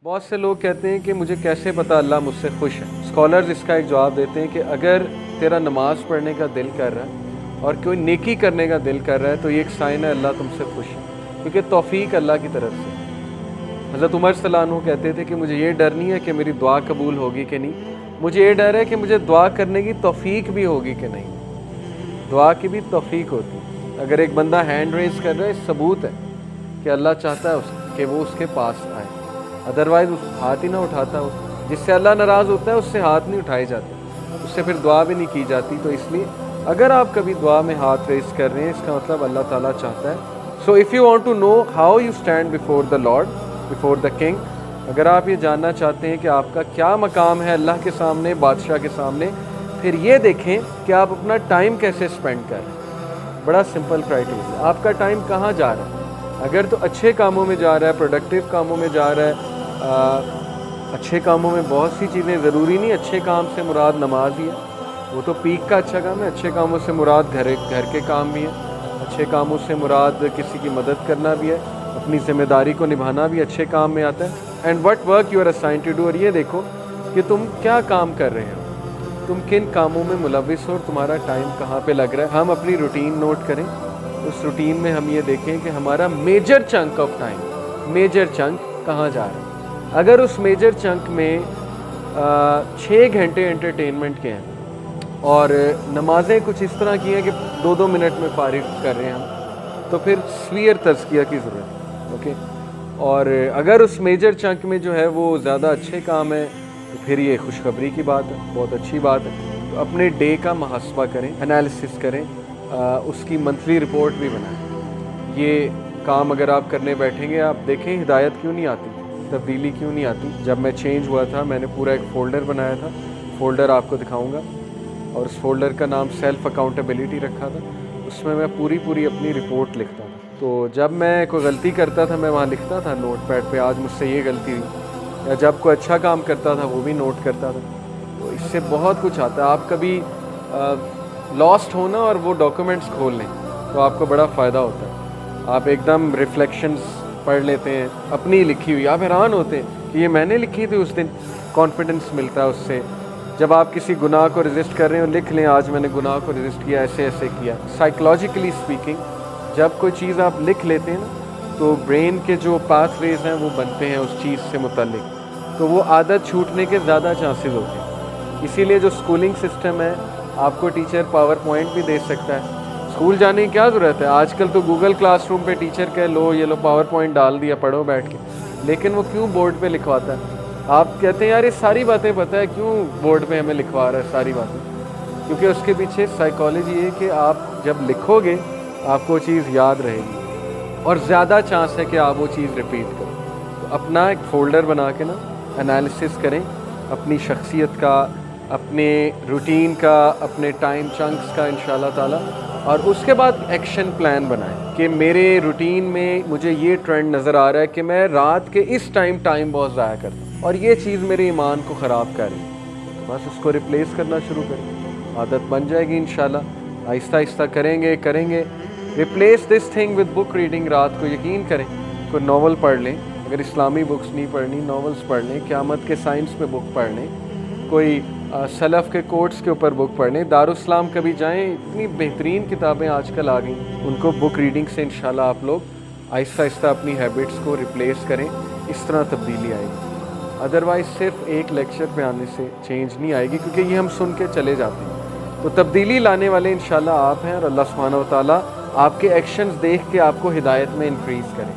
بہت سے لوگ کہتے ہیں کہ مجھے کیسے پتہ اللہ مجھ سے خوش ہے۔ اسکالرز اس کا ایک جواب دیتے ہیں کہ اگر تیرا نماز پڑھنے کا دل کر رہا ہے اور کوئی نیکی کرنے کا دل کر رہا ہے تو یہ ایک سائن ہے اللہ تم سے خوش ہے، کیونکہ توفیق اللہ کی طرف سے۔ حضرت عمر صلی اللہ عنہ کہتے تھے کہ مجھے یہ ڈر نہیں ہے کہ میری دعا قبول ہوگی کہ نہیں، مجھے یہ ڈر ہے کہ مجھے دعا کرنے کی توفیق بھی ہوگی کہ نہیں۔ دعا کی بھی توفیق ہوتی ہے۔ اگر ایک بندہ ہینڈ ریز کر رہا ہے، ثبوت ہے کہ اللہ چاہتا ہے کہ وہ اس کے پاس آئے، ادروائز اس ہاتھ ہی نہ اٹھاتا ہو۔ جس سے اللہ ناراض ہوتا ہے اس سے ہاتھ نہیں اٹھائے جاتے، اس سے پھر دعا بھی نہیں کی جاتی۔ تو اس لیے اگر آپ کبھی دعا میں ہاتھ ریز کر رہے ہیں، اس کا مطلب اللہ تعالیٰ چاہتا ہے۔ So if you want to know how you stand before the Lord, before the king, اگر آپ یہ جاننا چاہتے ہیں کہ آپ کا کیا مقام ہے اللہ کے سامنے، بادشاہ کے سامنے، پھر یہ دیکھیں کہ آپ اپنا ٹائم کیسے اسپینڈ کر رہے ہیں۔ بڑا سمپل کرائٹیریا، آپ کا ٹائم کہاں جا رہا ہے؟ اگر تو اچھے کاموں میں جا رہا ہے، پروڈکٹیو کاموں میں جا رہا ہے، اچھے کاموں میں بہت سی چیزیں، ضروری نہیں اچھے کام سے مراد نماز ہی ہے، وہ تو پیک کا اچھا کام ہے۔ اچھے کاموں سے مراد گھر کے کام بھی ہیں، اچھے کاموں سے مراد کسی کی مدد کرنا بھی ہے، اپنی ذمہ داری کو نبھانا بھی اچھے کام میں آتا ہے۔ And what work you are assigned to do, اور یہ دیکھو کہ تم کیا کام کر رہے ہو، تم کن کاموں میں ملوث ہو اور تمہارا ٹائم کہاں پہ لگ رہا ہے۔ ہم اپنی روٹین نوٹ کریں، اس روٹین میں ہم یہ دیکھیں کہ ہمارا major chunk of time, major chunk کہاں جا رہا ہے۔ اگر اس میجر چنک میں 6 گھنٹے انٹرٹینمنٹ کے ہیں اور نمازیں کچھ اس طرح کی ہیں کہ 2 منٹ میں فارغ کر رہے ہیں ہم، تو پھر سویر تزکیہ کی ضرورت ہے، اوکے۔ اور اگر اس میجر چنک میں جو ہے وہ زیادہ اچھے کام ہے تو پھر یہ خوشخبری کی بات ہے، بہت اچھی بات ہے۔ تو اپنے ڈے کا محاسبہ کریں، انالیسس کریں، اس کی منتھلی رپورٹ بھی بنائیں۔ یہ کام اگر آپ کرنے بیٹھیں گے، آپ دیکھیں ہدایت کیوں نہیں آتی، تبدیلی کیوں نہیں آتی۔ جب میں چینج ہوا تھا، میں نے پورا ایک فولڈر بنایا تھا، فولڈر آپ کو دکھاؤں گا، اور اس فولڈر کا نام سیلف اکاؤنٹیبلٹی رکھا تھا۔ اس میں پوری اپنی رپورٹ لکھتا تھا۔ تو جب میں کوئی غلطی کرتا تھا، میں وہاں لکھتا تھا نوٹ پیڈ پہ، آج مجھ سے یہ غلطی ہوئی، یا جب کوئی اچھا کام کرتا تھا وہ بھی نوٹ کرتا تھا۔ تو اس سے بہت کچھ آتا ہے۔ آپ کبھی لاسٹ ہونا اور وہ ڈاکومنٹس کھول لیں تو آپ کو بڑا فائدہ ہوتا ہے۔ آپ ایک دم ریفلیکشنز پڑھ لیتے ہیں اپنی لکھی ہوئی، آپ حیران ہوتے ہیں کہ یہ میں نے لکھی تھی اس دن، کانفیڈنس ملتا ہے اس سے۔ جب آپ کسی گناہ کو ریزسٹ کر رہے ہیں، لکھ لیں آج میں نے گناہ کو ریزسٹ کیا، ایسے ایسے کیا۔ سائیکولوجیکلی اسپیکنگ، جب کوئی چیز آپ لکھ لیتے ہیں نا تو برین کے جو پاتھ ویز ہیں وہ بنتے ہیں اس چیز سے متعلق، تو وہ عادت چھوٹنے کے زیادہ چانسز ہوتے ہیں۔ اسی لیے جو اسکولنگ سسٹم ہے، آپ کو ٹیچر پاور پوائنٹ بھی دے سکتا ہے، اسکول جانے کی کیا ضرورت ہے؟ آج کل تو گوگل کلاس روم پہ ٹیچر کہ لو یہ لو پاور پوائنٹ ڈال دیا، پڑھو بیٹھ کے، لیکن وہ کیوں بورڈ پہ لکھواتا ہے؟ آپ کہتے ہیں یار یہ ساری باتیں پتہ ہے، کیوں بورڈ پہ ہمیں لکھوا رہا ہے ساری باتیں؟ کیونکہ اس کے پیچھے سائیکالوجی ہے کہ آپ جب لکھو گے آپ کو چیز یاد رہے گی اور زیادہ چانس ہے کہ آپ وہ چیز ریپیٹ کرو۔ تو اپنا ایک فولڈر بنا کے نا انالیسس کریں اپنی شخصیت کا، اپنے روٹین کا، اپنے ٹائم چنکس کا انشاءاللہ تعالی، اور اس کے بعد ایکشن پلان بنائیں کہ میرے روٹین میں مجھے یہ ٹرینڈ نظر آ رہا ہے کہ میں رات کے اس ٹائم بہت ضائع کرتا ہوں اور یہ چیز میرے ایمان کو خراب کر رہی ہے، بس اس کو ریپلیس کرنا شروع کریں، عادت بن جائے گی انشاءاللہ۔ آہستہ آہستہ کریں گے۔ Replace this thing with book reading. رات کو یقین کریں کوئی ناول پڑھ لیں، اگر اسلامی بکس نہیں پڑھنی ناولز پڑھ لیں، قیامت کے سائنس پہ بک پڑھ لیں، کوئی سلف کے کوٹس کے اوپر بک پڑھ لیں۔ دارالاسلام کبھی جائیں، اتنی بہترین کتابیں آج کل آ گئیں، ان کو بک ریڈنگ سے انشاءاللہ آپ لوگ آہستہ آہستہ اپنی ہیبٹس کو ریپلیس کریں، اس طرح تبدیلی آئے گی۔ ادروائز صرف ایک لیکچر پہ آنے سے چینج نہیں آئے گی، کیونکہ یہ ہم سن کے چلے جاتے ہیں۔ تو تبدیلی لانے والے انشاءاللہ آپ ہیں، اور اللہ سبحانہ و تعالیٰ آپ کے ایکشنز دیکھ کے آپ کو ہدایت میں انکریز کریں۔